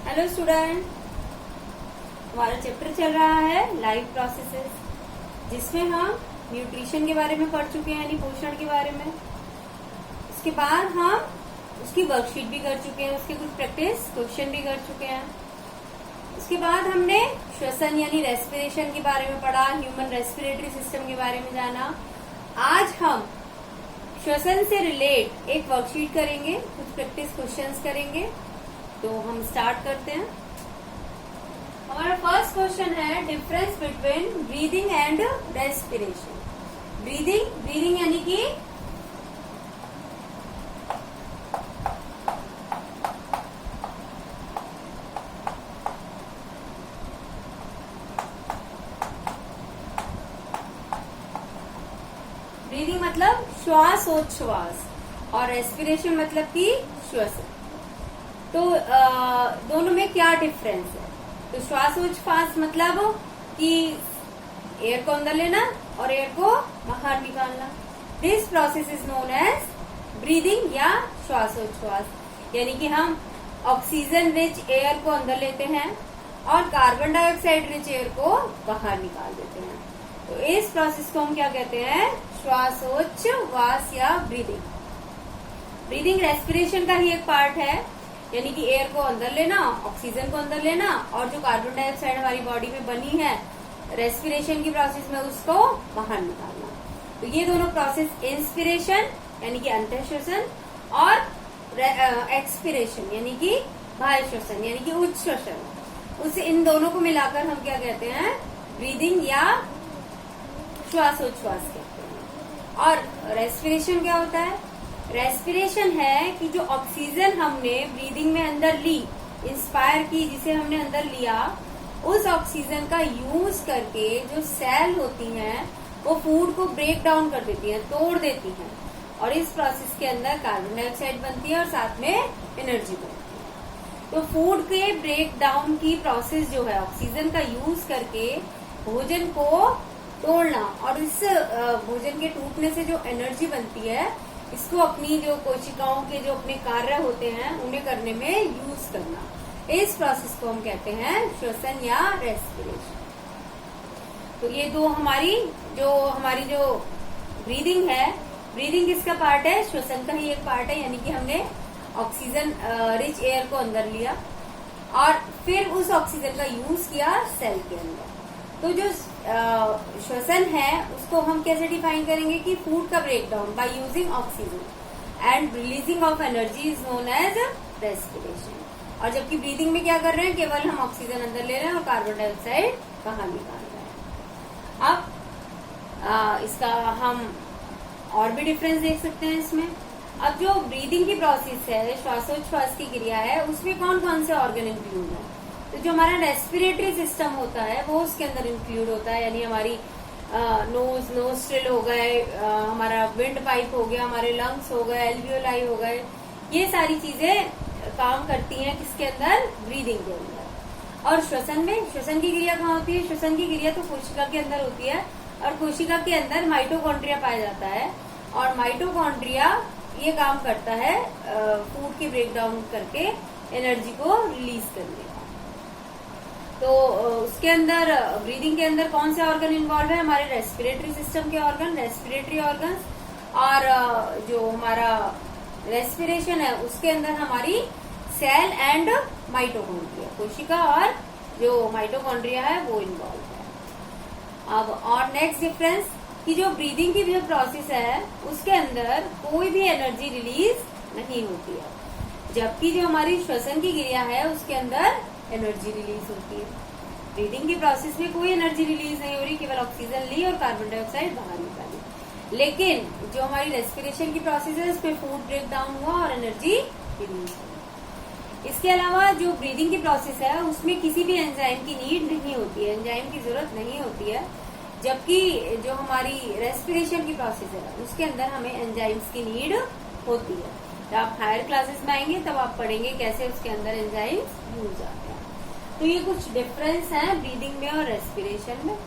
Hello student, हमारा chapter चल रहा है लाइफ प्रोसेसेस, जिसमें हम न्यूट्रिशन के बारे में पढ़ चुके हैं, यानी पोषण के बारे में। उसके बाद हम उसकी वर्कशीट भी कर चुके हैं, उसके कुछ प्रैक्टिस क्वेश्चन भी कर चुके हैं। उसके बाद हमने श्वसन यानी रेस्पिरेशन के बारे में पढ़ा, ह्यूमन रेस्पिरेटरी सिस्टम के बारे में जाना। आज हम श्वसन से रिलेट एक वर्कशीट करेंगे, कुछ प्रैक्टिस क्वेश्चंस करेंगे। तो हम स्टार्ट करते हैं। हमारा फर्स्ट क्वेश्चन है difference between breathing and respiration. Breathing यानी कि ब्रीदिंग मतलब श्वासोच्छ्वास और रेस्पिरेशन मतलब कि श्वसन। तो दोनों में क्या डिफरेंस है? तो श्वासोच्छ्वास मतलब कि एयर को अंदर लेना और एयर को बाहर निकालना। This process is known as breathing या श्वासोच्छ्वास, यानी कि हम ऑक्सीजन रिच एयर को अंदर लेते हैं और कार्बन डाइऑक्साइड रिच एयर को बाहर निकाल देते हैं। तो इस प्रोसेस को हम क्या कहते हैं? श्वासोच्छ्वास या ब्रीदिंग। ब्रीदिंग रेस्पिरेशन का ही एक पार्ट है, यानी कि एयर को अंदर लेना, ऑक्सीजन को अंदर लेना और जो कार्बन डाइऑक्साइड हमारी बॉडी में बनी है रेस्पिरेशन की प्रोसेस में उसको बाहर निकालना। तो ये दोनों प्रोसेस इंस्पिरेशन यानी कि अंतः श्वसन और एक्सपिरेशन यानी कि बाह्य श्वसन यानी कि उच्च श्वसन, उस इन दोनों को मिलाकर हम क्या कहते हैं? ब्रीदिंग या श्वासोच्छ्वास कहते हैं। और रेस्पिरेशन क्या होता है? रेस्पिरेशन है कि जो ऑक्सीजन हमने ब्रीदिंग में अंदर ली, इंस्पायर की, जिसे हमने अंदर लिया, उस ऑक्सीजन का यूज करके जो सेल होती हैं वो फूड को ब्रेक डाउन कर देती हैं, तोड़ देती हैं और इस प्रोसेस के अंदर कार्बन डाइऑक्साइड बनती है और साथ में एनर्जी बनती है। तो फूड के ब्रेक डाउन की प्रोसेस जो है ऑक्सीजन का यूज करके भोजन को तोड़ना और इस भोजन के टूटने से जो एनर्जी बनती है इसको अपनी जो कोशिकाओं के जो अपने कार्य होते हैं उन्हें करने में यूज करना, इस प्रोसेस को हम कहते हैं श्वसन या रेस्पिरेशन। तो ये दो हमारी जो ब्रीदिंग है, ब्रीदिंग किसका पार्ट है? श्वसन का ही एक पार्ट है, यानी कि हमने ऑक्सीजन रिच एयर को अंदर लिया और फिर उस ऑक्सीजन का यूज किया सेल के अंदर। तो जो श्वसन है उसको हम कैसे डिफाइन करेंगे कि फूड का breakdown by using oxygen and releasing of energy is known as respiration. और जबकि ब्रीदिंग में क्या कर रहे हैं? केवल हम ऑक्सीजन अंदर ले रहे हैं और कार्बन डाइऑक्साइड बाहर निकाल रहे हैं। अब इसका हम और भी डिफरेंस देख सकते हैं इसमें। अब जो ब्रीदिंग की प्रोसेस है, श्वासोच्छ्वास की क्रिया है, उसमें कौन कौन से ऑर्गन इंक्लूड है? तो जो हमारा रेस्पिरेटरी सिस्टम होता है वो उसके अंदर इंक्लूड होता है, यानी हमारी नोस्ट्रिल हो गए, हमारा विंड पाइप हो गया, हमारे लंग्स हो गए, एल्वियोलाई हो गए, ये सारी चीजें काम करती हैं किसके अंदर? ब्रीदिंग के अंदर। और श्वसन में, श्वसन की क्रिया कहाँ होती है? श्वसन की क्रिया तो कोशिका के अंदर होती है और कोशिका के अंदर माइटोकॉन्ड्रिया पाया जाता है और माइटोकॉन्ड्रिया ये काम करता है फूड के ब्रेकडाउन करके एनर्जी को रिलीज करने का। तो उसके अंदर ब्रीदिंग के अंदर कौन से ऑर्गन इन्वॉल्व है? हमारे रेस्पिरेटरी सिस्टम के ऑर्गन, रेस्पिरेटरी ऑर्गन, और जो हमारा रेस्पिरेशन है उसके अंदर हमारी सेल एंड माइटोकॉन्ड्रिया, कोशिका और जो माइटोकॉन्ड्रिया है वो इन्वॉल्व है। अब और नेक्स्ट डिफरेंस कि जो ब्रीदिंग की जो प्रोसेस है उसके अंदर कोई भी एनर्जी रिलीज नहीं होती है, जबकि जो हमारी श्वसन की क्रिया है उसके अंदर एनर्जी रिलीज होती है। ब्रीदिंग की प्रोसेस में कोई एनर्जी रिलीज नहीं हो रही, केवल ऑक्सीजन ली और कार्बन डाइऑक्साइड बाहर निकाली। लेकिन जो हमारी रेस्पिरेशन की प्रोसेस है उसमें फूड ब्रेक डाउन हुआ और एनर्जी रिलीज हुई। इसके अलावा जो ब्रीदिंग की प्रोसेस है उसमें किसी भी एंजाइम की नीड नहीं होती है, एंजाइम की जरूरत नहीं होती है, जबकि जो हमारी रेस्पिरेशन की प्रोसेस है उसके अंदर हमें एंजाइम्स की नीड होती है। जब आप हायर क्लासेस में आएंगे तब आप पढ़ेंगे कैसे उसके अंदर एंजाइम्स यूज आते हैं। तो ये कुछ डिफरेंस है ब्रीदिंग में और रेस्पिरेशन में।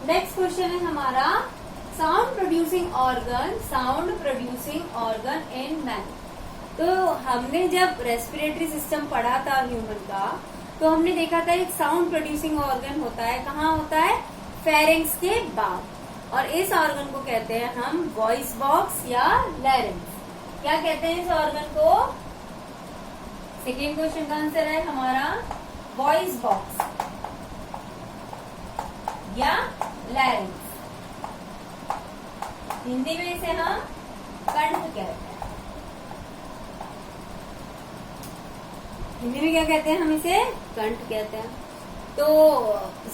नेक्स्ट क्वेश्चन है हमारा sound producing organ in man. तो हमने जब रेस्पिरेटरी सिस्टम पढ़ा था ह्यूमन का, तो हमने देखा था एक साउंड प्रोड्यूसिंग ऑर्गन होता है। कहाँ होता है? फेरेंक्स के बाद। और इस ऑर्गन को कहते हैं हम वॉइस बॉक्स या लैरिंक्स। क्या कहते हैं इस ऑर्गन को? सेकेंड क्वेश्चन का आंसर है हमारा वॉइस बॉक्स या लैरिंक्स। हिंदी में इसे हम कंठ कहते हैं। हिंदी में क्या कहते हैं? हम इसे कंठ कहते हैं। तो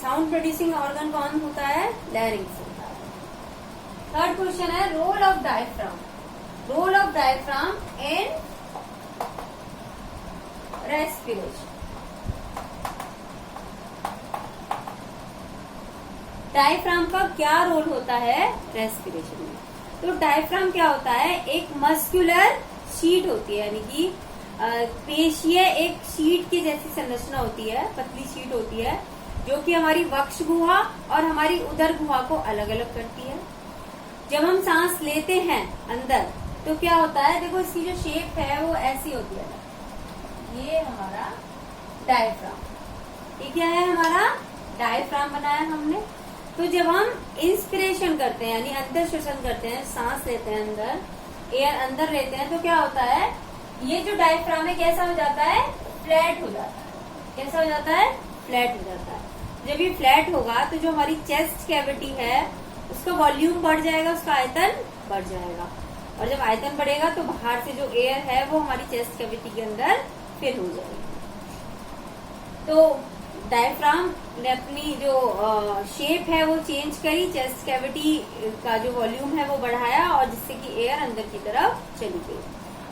साउंड प्रोड्यूसिंग ऑर्गन कौन होता है? लैरिंक्स होता है। थर्ड क्वेश्चन है role of diaphragm. Role of diaphragm in respiration. Diaphragm का क्या रोल होता है रेस्पिरेशन में? तो डायफ्राम क्या होता है? एक मस्कुलर शीट होती है, यानी कि पेशीय एक शीट की जैसी संरचना होती है, पतली शीट होती है, जो कि हमारी वक्ष गुहा और हमारी उदर गुहा को अलग अलग करती है। जब हम सांस लेते हैं अंदर, तो क्या होता है? देखो इसकी जो शेप है वो ऐसी होती है। ये हमारा डायफ्राम। ये क्या है? हमारा डायफ्राम बनाया हमने। तो जब हम इंस्पिरेशन करते हैं, यानी अंदर श्वसन करते हैं, सांस लेते हैं अंदर, एयर अंदर लेते हैं, तो क्या होता है? ये जो डायफ्राम है कैसा हो जाता है? फ्लैट हो जाता है। कैसा हो जाता है? फ्लैट हो जाता है। जब ये फ्लैट होगा तो जो हमारी चेस्ट कैविटी है उसका वॉल्यूम बढ़ जाएगा, उसका आयतन बढ़ जाएगा। और जब आयतन बढ़ेगा तो बाहर से जो एयर है वो हमारी चेस्ट कैविटी के अंदर फिल हो जाएगी। तो डायफ्राम ने अपनी जो शेप है वो चेंज करी, चेस्ट कैविटी का जो वॉल्यूम है वो बढ़ाया, और जिससे कि एयर अंदर की तरफ चली गई।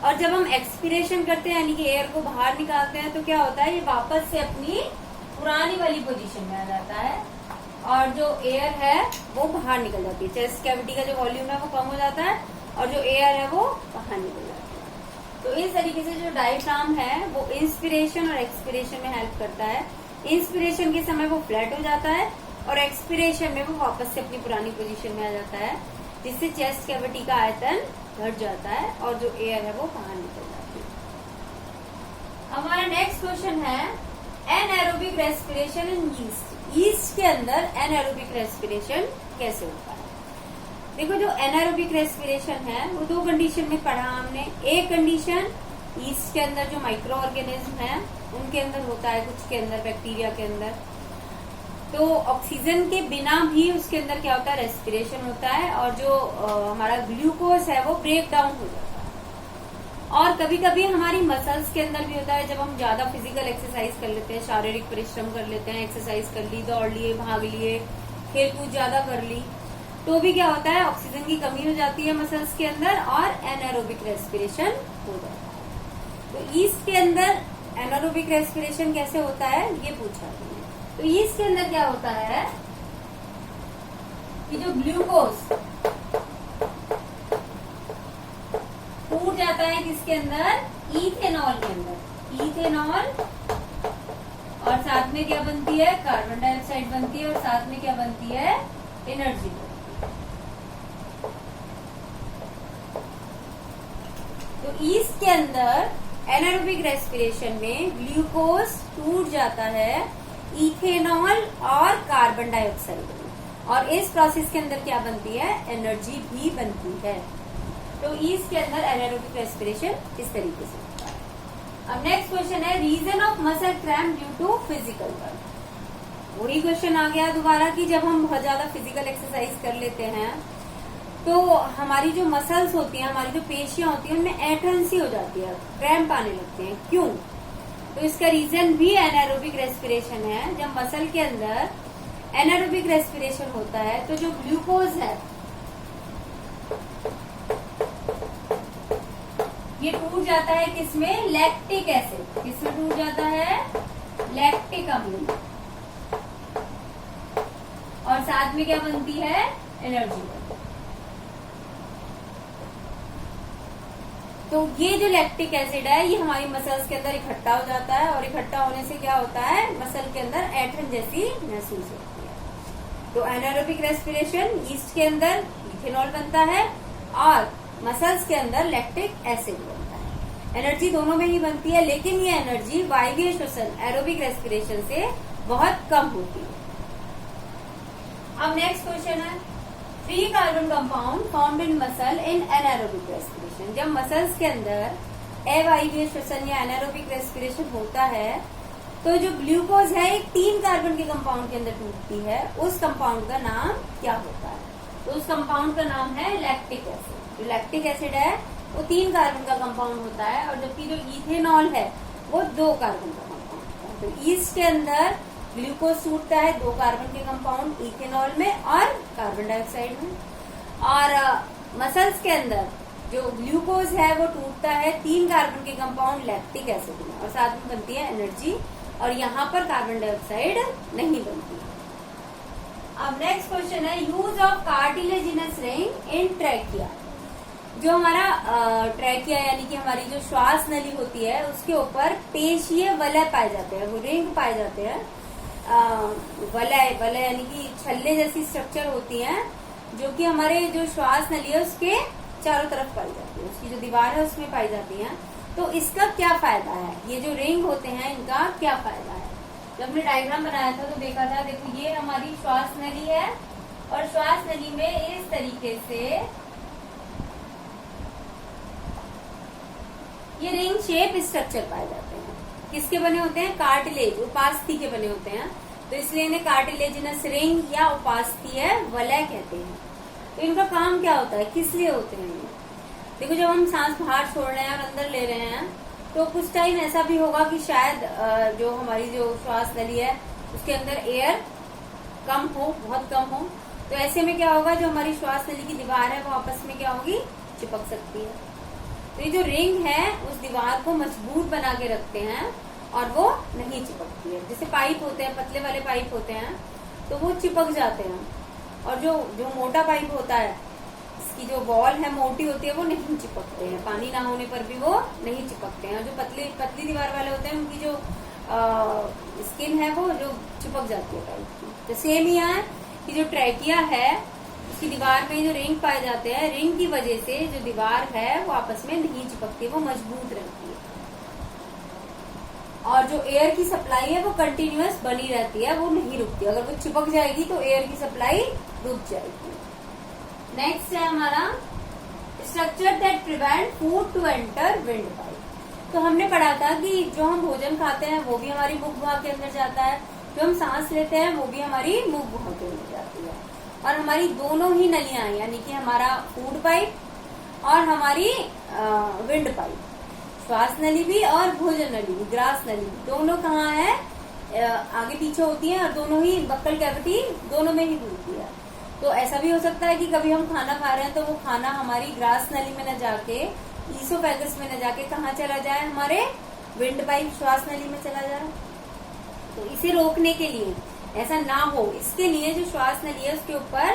और जब हम एक्सपीरेशन करते हैं, यानी कि एयर को बाहर निकालते हैं, तो क्या होता है? ये वापस से अपनी पुरानी वाली पोजीशन में आ जाता है, और जो एयर है वो बाहर निकल जाती है। चेस्ट कैविटी का जो वॉल्यूम है वो कम हो जाता है, और जो एयर है वो बाहर निकल जाती है। तो इस तरीके से जो डायफ्राम है वो इंस्पिरेशन और एक्सपीरेशन में हेल्प करता है। इंस्पिरेशन के समय वो फ्लैट हो जाता है, और एक्सपीरेशन में वो वापस से अपनी पुरानी पोजीशन में आ जाता है, जिससे चेस्ट कैविटी का आयतन घट जाता है और जो एयर है वो बाहर निकल जाती है। हमारा नेक्स्ट क्वेश्चन है anaerobic respiration in yeast. Yeast के अंदर एनएरोबिक रेस्पिरेशन कैसे होता है? देखो, जो एनएरोबिक रेस्पिरेशन है वो दो कंडीशन में पढ़ा हमने। एक कंडीशन यीस्ट के अंदर जो माइक्रो ऑर्गेनिज्म है उनके अंदर होता है, कुछ के अंदर, बैक्टीरिया के अंदर। तो ऑक्सीजन के बिना भी उसके अंदर क्या होता है? रेस्पिरेशन होता है, और जो हमारा ग्लूकोज है वो ब्रेक डाउन हो जाता है। और कभी कभी हमारी मसल्स के अंदर भी होता है, जब हम ज्यादा फिजिकल एक्सरसाइज कर लेते हैं, शारीरिक परिश्रम कर लेते हैं, एक्सरसाइज कर ली, दौड़ लिए, भाग लिए, खेल कूद ज्यादा कर ली, तो भी क्या होता है? ऑक्सीजन की कमी हो जाती है मसल्स के अंदर और एनारोबिक रेस्पिरेशन हो जाता है। तो यीस्ट के अंदर एनारोबिक रेस्पिरेशन कैसे होता है ये पूछा है। तो यीस्ट के अंदर क्या होता है कि जो ग्लूकोज टूट जाता है किसके अंदर? इथेनॉल के अंदर। इथेनॉल, और साथ में क्या बनती है? कार्बन डाइऑक्साइड बनती है, और साथ में क्या बनती है? एनर्जी बनती है। तो यीस्ट के अंदर एनारोबिक रेस्पिरेशन में ग्लूकोज टूट जाता है इथेनॉल और कार्बन डाइऑक्साइड में, और इस प्रोसेस के अंदर क्या बनती है? एनर्जी भी बनती है। तो यीस्ट के अंदर एनारोबिक रेस्पिरेशन इस तरीके से होता है। अब नेक्स्ट क्वेश्चन है reason of muscle cramp due to physical work. वही क्वेश्चन आ गया दोबारा कि जब हम बहुत ज्यादा फिजिकल एक्सरसाइज कर लेते हैं तो हमारी जो मसल्स होती हैं, हमारी जो पेशियां होती हैं, उनमें ऐंठन सी हो जाती है, क्रैम्प आने लगते हैं। क्यों? तो इसका रीजन भी एनारोबिक रेस्पिरेशन है। जब मसल के अंदर एनारोबिक रेस्पिरेशन होता है तो जो ग्लूकोज है ये टूट जाता है किसमें? Lactic acid. किसमें टूट जाता है? लैक्टिक अम्ल। और साथ में क्या बनती है? एनर्जी। तो ये जो लैक्टिक एसिड है ये हमारी मसल्स के अंदर इकट्ठा हो जाता है, और इकट्ठा होने से क्या होता है? मसल के अंदर ऐंठन जैसी महसूस होती है। तो एनारोबिक रेस्पिरेशन यीस्ट के अंदर इथेनॉल बनता है और मसल्स के अंदर लैक्टिक एसिड बनता है। एनर्जी दोनों में ही बनती है, लेकिन ये एनर्जी वायवीय श्वसन एरोबिक रेस्पिरेशन से बहुत कम होती है। अब नेक्स्ट क्वेश्चन है 3 carbon compound formed in muscle in anaerobic respiration. जब मसल्स के अंदर अवायवीय श्वसन या एनारोबिक रेस्पिरेशन होता है तो जो ग्लूकोज है एक 3 कार्बन के कंपाउंड के अंदर टूटती है, उस कंपाउंड का नाम क्या होता है? तो उस कंपाउंड का नाम है लैक्टिक एसिड। जो लैक्टिक एसिड है वो 3 कार्बन का कंपाउंड होता है, और जबकि जो इथेनॉल है वो 2 कार्बन का कंपाउंड होता है। तो ईस्ट के अंदर ग्लूकोज टूटता है 2 कार्बन के कंपाउंड इथेनॉल में और कार्बन डाइऑक्साइड में, और मसल्स के अंदर जो ग्लूकोज है वो टूटता है 3 कार्बन के कंपाउंड लैक्टिक एसिड में, और साथ में बनती है एनर्जी, और यहाँ पर कार्बन डाइऑक्साइड नहीं बनती। अब नेक्स्ट क्वेश्चन है use of cartilaginous ring in trachea. जो हमारा ट्रैकिया यानी कि हमारी जो श्वास नली होती है उसके ऊपर पेशीय वलय पाए जाते हैं, वो रिंग पाए जाते हैं। वलय यानी कि छल्ले जैसी स्ट्रक्चर होती है जो कि हमारे जो श्वास नली है उसके चारों तरफ पाई जाती है, उसकी जो दीवार है उसमें पाई जाती है। तो इसका क्या फायदा है? ये जो रिंग होते हैं इनका क्या फायदा है? जब हमने डायग्राम बनाया था तो देखा था, देखो ये हमारी श्वास नली है, और श्वास नली में इस तरीके से ये रिंग शेप स्ट्रक्चर पाए जाते हैं। किसके बने होते हैं? कार्टिलेज, उपास्थि के बने होते हैं, तो इसलिए इन्हें कार्टिलेजिनस रिंग या उपास्थीय वलय कहते हैं। तो इनका काम क्या होता है, किस लिए होते हैं ये? देखो जब हम सांस बाहर छोड़ रहे हैं और अंदर ले रहे हैं तो कुछ टाइम ऐसा भी होगा कि शायद जो हमारी जो श्वास नली है उसके अंदर एयर कम हो, बहुत कम हो, तो ऐसे में क्या होगा, जो हमारी श्वास नली की दीवार है वो आपस में क्या होगी, चिपक सकती है। तो ये जो रिंग है उस दीवार को मजबूत बना के रखते हैं और वो नहीं चिपकती है। जैसे पाइप होते हैं, पतले वाले पाइप होते हैं तो वो चिपक जाते हैं, और जो मोटा पाइप होता है इसकी जो वॉल है मोटी होती है वो नहीं चिपकते हैं, पानी ना होने पर भी वो नहीं चिपकते हैं। और जो पतली दीवार वाले होते हैं उनकी जो स्किन है वो जो चिपक जाती है पाइप की। तो सेम ही है कि जो ट्रैकिया है उसकी दीवार में जो रिंग पाए जाते हैं, रिंग की वजह से जो दीवार है वो आपस में नहीं चिपकती, वो मजबूत रहती है, और जो एयर की सप्लाई है वो कंटिन्यूअस बनी रहती है, वो नहीं रुकती। अगर वो चिपक जाएगी तो एयर की सप्लाई रुक जाएगी। नेक्स्ट है हमारा structure that prevent food to enter windpipe. तो हमने पढ़ा था कि जो हम भोजन खाते हैं वो भी हमारी मुख गुहा के अंदर जाता है, जो हम सांस लेते हैं वो भी हमारी मुख गुहा के अंदर जाती है, और हमारी दोनों ही नलियां यानी कि हमारा फूड पाइप और हमारी विंड पाइप, श्वास नली भी और भोजन नली भी, ग्रास नली भी, दोनों कहाँ है, आगे पीछे होती है, और दोनों ही बक्कल कैविटी दोनों में ही घूमती है। तो ऐसा भी हो सकता है कि कभी हम खाना खा रहे हैं तो वो खाना हमारी ग्रास नली में न जाके, ईसोफेगस में न जाके कहाँ चला जाए, हमारे विंड पाइप श्वास नली में चला जाए। तो इसे रोकने के लिए, ऐसा ना हो इसके लिए जो श्वास नली है उसके ऊपर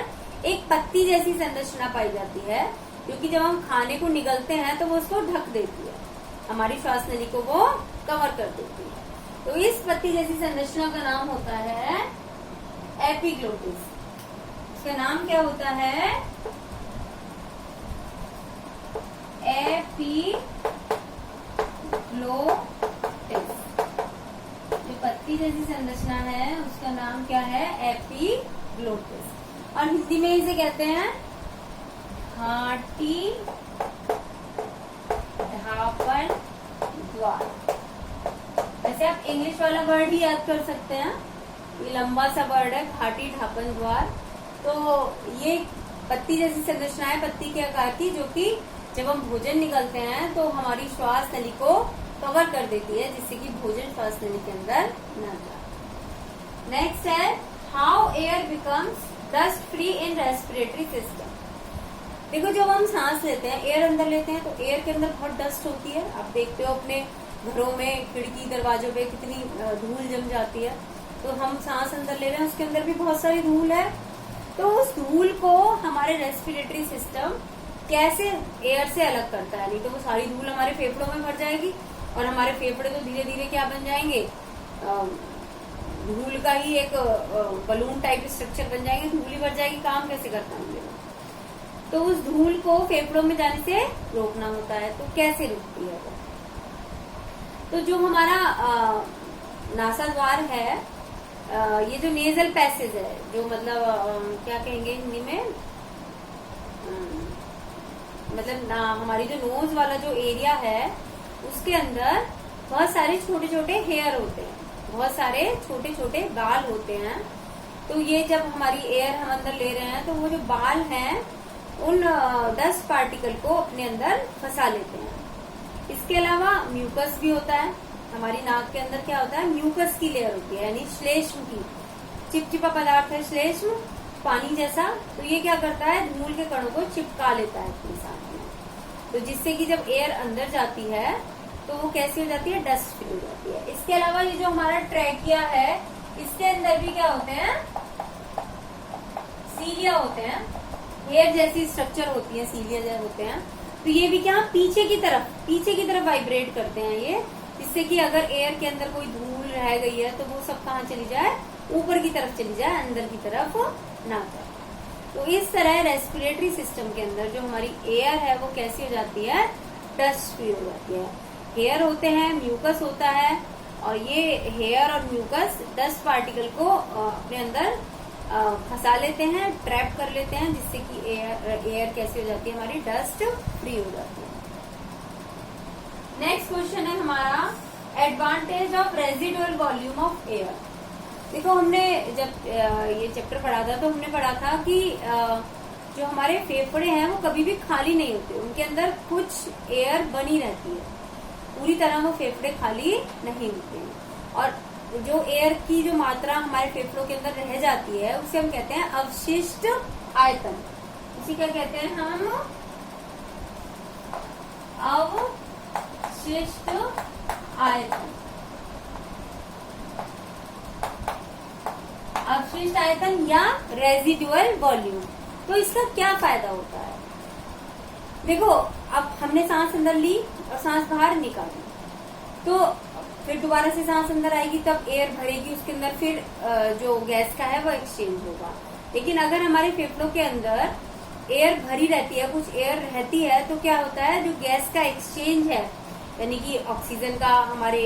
एक पत्ती जैसी संरचना पाई जाती है, क्योंकि जब हम खाने को निगलते हैं तो वो उसको ढक देती है, हमारी श्वास नली को वो कवर कर देती है। तो इस पत्ती जैसी संरचना का नाम होता है एपिग्लोटिस। इसका नाम क्या होता है? एपिग्लोटिस। जो पत्ती जैसी संरचना है उसका नाम क्या है? एपिग्लोटिस। और हिंदी में इसे कहते हैं घाटी ढापन द्वार। वैसे आप इंग्लिश वाला वर्ड ही याद कर सकते हैं, ये लंबा सा वर्ड है, घाटी ढापन द्वार। तो ये पत्ती जैसी संरचना है, पत्ती के आकार की, जो कि जब हम भोजन निगलते हैं तो हमारी श्वास नली को कवर कर देती है, जिससे कि भोजन श्वास नली के अंदर न जाए। नेक्स्ट है how air becomes dust free in respiratory system. देखो जब हम सांस लेते हैं, एयर अंदर लेते हैं तो एयर के अंदर बहुत डस्ट होती है। आप देखते हो अपने घरों में खिड़की दरवाजों पे कितनी धूल जम जाती है। तो हम सांस अंदर ले रहे हैं, उसके अंदर भी बहुत सारी धूल है। तो उस धूल को हमारे रेस्पिरेटरी सिस्टम कैसे एयर से अलग करता है? नहीं तो वो सारी धूल हमारे फेफड़ों में भर जाएगी, और हमारे फेफड़े तो धीरे धीरे क्या बन जाएंगे, धूल का ही एक बलून टाइप स्ट्रक्चर बन जाएंगे, धूल ही भर जाएगी। काम कैसे करता है? तो उस धूल को फेफड़ों में जाने से रोकना होता है। तो कैसे रुकती है वो? तो जो हमारा नासा द्वार है, ये जो नेजल पैसेज है, जो मतलब क्या कहेंगे हिंदी में, मतलब हमारी जो नोज वाला जो एरिया है उसके अंदर बहुत सारे छोटे छोटे हेयर होते हैं, बहुत सारे छोटे छोटे बाल होते हैं। तो ये जब हमारी एयर हम अंदर ले रहे हैं तो वो जो बाल हैं उन डस्ट पार्टिकल को अपने अंदर फंसा लेते हैं। इसके अलावा म्यूकस भी होता है। हमारी नाक के अंदर क्या होता है, म्यूकस की लेयर होती है, यानी श्लेष्म की, चिपचिपा पदार्थ है श्लेष्म, पानी जैसा। तो ये क्या करता है, धूल के कणों को चिपका लेता है अपने साथ में। तो जिससे कि जब एयर अंदर जाती है तो वो कैसी हो जाती है, डस्ट फ्री हो जाती है। इसके अलावा ये जो हमारा ट्रैकिया है, इसके अंदर भी क्या होते हैं, सीलिया होते हैं, हेयर जैसी स्ट्रक्चर होती है, सीलिया जैसे होते हैं। तो ये भी क्या पीछे की तरफ वाइब्रेट करते हैं ये, जिससे कि अगर एयर के अंदर कोई धूल रह गई है तो वो सब कहाँ चली जाए, ऊपर की तरफ चली जाए, अंदर की तरफ ना जाए। तो इस तरह रेस्पिरेटरी सिस्टम के अंदर जो हमारी एयर है वो कैसी हो जाती है, डस्ट फ्री हो जाती है। हेयर होते हैं, म्यूकस होता है, और ये हेयर और म्यूकस डस्ट पार्टिकल को अपने अंदर फंसा लेते हैं, ट्रैप कर लेते हैं, जिससे कि एयर कैसी हो जाती है, हमारी डस्ट फ्री हो जाती है। नेक्स्ट क्वेश्चन है हमारा, advantage of residual volume of air. देखो हमने जब ये चैप्टर पढ़ा था तो हमने पढ़ा था कि जो हमारे फेफड़े हैं वो कभी भी खाली नहीं होते, उनके अंदर कुछ एयर बनी रहती है, पूरी तरह वो फेफड़े खाली नहीं होते हैं। और जो एयर की जो मात्रा हमारे फेफड़ों के अंदर रह जाती है उसे हम कहते हैं अवशिष्ट आयतन। उसी क्या कहते हैं हम, अवशिष्ट आयतन। अवशिष्ट आयतन या रेजिडुअल वॉल्यूम। तो इसका क्या फायदा होता है, देखो अब हमने सांस अंदर ली और सांस बाहर निकाली, तो फिर दोबारा से सांस अंदर आएगी, तब एयर भरेगी उसके अंदर, फिर जो गैस का है वो एक्सचेंज होगा। लेकिन अगर हमारे फेफड़ों के अंदर एयर भरी रहती है, कुछ एयर रहती है, तो क्या होता है, जो गैस का एक्सचेंज है, यानी कि ऑक्सीजन का हमारे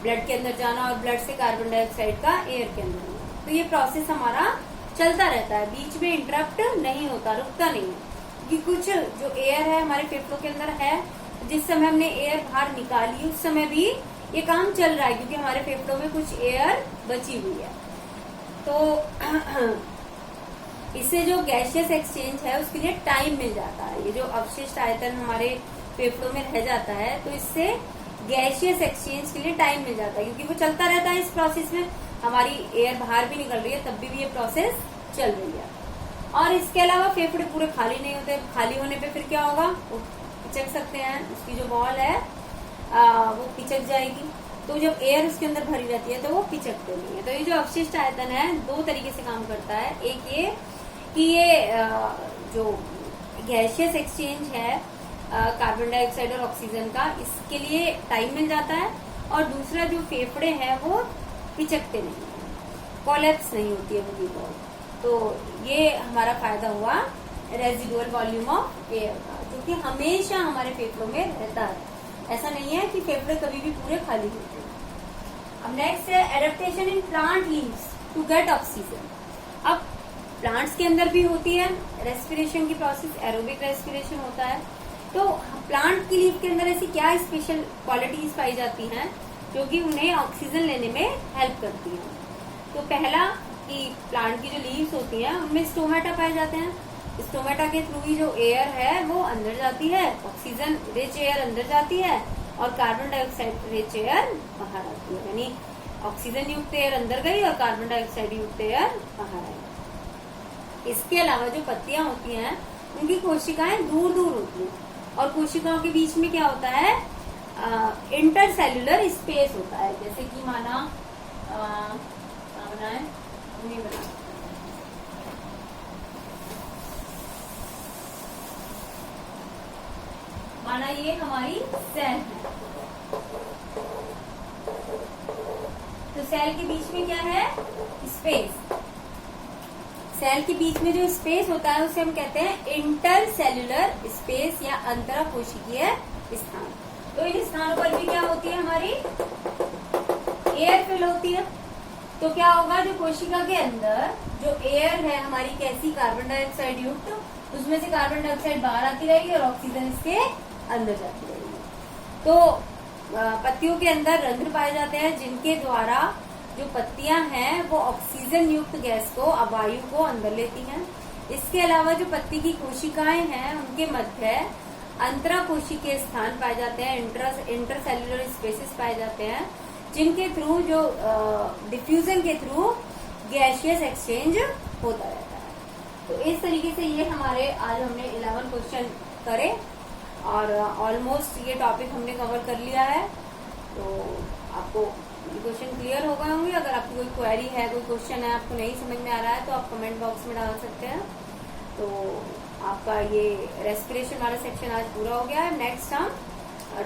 ब्लड के अंदर जाना और ब्लड से कार्बन डाइऑक्साइड का एयर के अंदर आना, तो ये प्रोसेस हमारा चलता रहता है, बीच में इंटरप्ट नहीं होता, रुकता नहीं है। कि कुछ जो एयर है हमारे फेफड़ों के अंदर है, जिस समय हमने एयर बाहर निकाली उस समय भी ये काम चल रहा है, क्योंकि हमारे फेफड़ों में कुछ एयर बची हुई है। तो इससे जो गैसियस एक्सचेंज है उसके लिए टाइम मिल जाता है। ये जो अवशिष्ट आयतन हमारे फेफड़ों में रह जाता है, तो इससे गैसियस एक्सचेंज के लिए टाइम मिल जाता है, क्योंकि वो चलता रहता है। इस प्रोसेस में हमारी एयर बाहर भी निकल रही है, तब भी ये प्रोसेस चल रही है। और इसके अलावा फेफड़े पूरे खाली नहीं होते, खाली होने पे फिर क्या होगा, वो पिचक सकते हैं, उसकी जो वॉल है वो पिचक जाएगी। तो जब एयर उसके अंदर भरी रहती है तो वो पिचकते नहीं है। तो ये जो अवशिष्ट आयतन है दो तरीके से काम करता है। एक ये कि ये जो गैसियस एक्सचेंज है कार्बन डाइऑक्साइड और ऑक्सीजन का, इसके लिए टाइम मिल जाता है। और दूसरा जो फेफड़े हैं वो पिचकते नहीं है, कोलैप्स नहीं होती है पूरी बॉल। तो ये हमारा फायदा हुआ रेजिडुअल वॉल्यूम ऑफ एयर का, जो कि हमेशा हमारे फेफड़ों में रहता है। ऐसा नहीं है कि फेफड़े कभी भी पूरे खाली होते हैं। अब नेक्स्ट है adaptation in plant leaves to get oxygen. अब प्लांट्स के अंदर भी होती है रेस्पिरेशन की प्रोसेस, एरोबिक रेस्पिरेशन होता है। तो प्लांट की लीव के अंदर ऐसी क्या स्पेशल क्वालिटीज पाई जाती हैं जो कि उन्हें ऑक्सीजन लेने में हेल्प करती हैं। तो पहला कि प्लांट की जो लीव्स होती हैं उनमें स्टोमेटा पाए जाते हैं। स्टोमेटा के थ्रू ही जो एयर है वो अंदर जाती है, ऑक्सीजन रिच एयर अंदर जाती है और कार्बन डाइऑक्साइड रिच एयर बाहर आती है। यानी ऑक्सीजन युक्त एयर अंदर गई और कार्बन डाइऑक्साइड युक्त एयर बाहर आई। इसके अलावा जो पत्तियां होती हैं उनकी कोशिकाएं दूर दूर होती हैं, और कोशिकाओं के बीच में क्या होता है, इंटरसेल्युलर स्पेस होता है। जैसे कि माना बनाए नहीं बना, माना ये हमारी सेल है, तो सेल के बीच में क्या है, स्पेस। सेल के बीच में जो स्पेस होता है उसे हम कहते हैं इंटरसेल्युलर स्पेस या अंतराकोशिकीय स्थान। तो इन स्थानों पर भी क्या होती है, हमारी एयर फिल होती है। तो क्या होगा, जो कोशिका के अंदर जो एयर है हमारी कैसी, कार्बन डाइऑक्साइड युक्त, उसमें से कार्बन डाइऑक्साइड बाहर आती रहेगी और ऑक्सीजन इसके अंदर जाती रहेगी। तो पत्तियों के अंदर रंध्र पाए जाते हैं जिनके द्वारा जो पत्तियां हैं वो ऑक्सीजन युक्त गैस को, वायु को अंदर लेती हैं। इसके अलावा जो पत्ती की कोशिकाएं हैं उनके मध्य अंतरा कोशिकीय स्थान पाए जाते हैं, इंटरसेल्युलर स्पेसेस पाए जाते हैं, जिनके थ्रू जो डिफ्यूजन के थ्रू गैसियस एक्सचेंज होता रहता है। तो इस तरीके से ये हमारे आज हमने 11 क्वेश्चन करे और ऑलमोस्ट ये टॉपिक हमने कवर कर लिया है। तो आपको क्वेश्चन क्लियर हो गए होंगे। अगर आपकी कोई क्वेरी है, कोई क्वेश्चन है आपको नहीं समझ में आ रहा है तो आप कमेंट बॉक्स में डाल सकते हैं। तो आपका ये रेस्पिरेशन वाला सेक्शन आज पूरा हो गया है। नेक्स्ट हम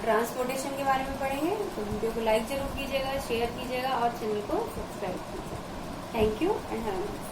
ट्रांसपोर्टेशन के बारे में पढ़ेंगे। तो वीडियो को लाइक जरूर कीजिएगा, शेयर कीजिएगा और चैनल को सब्सक्राइब कीजिएगा। Thank you and have a nice day.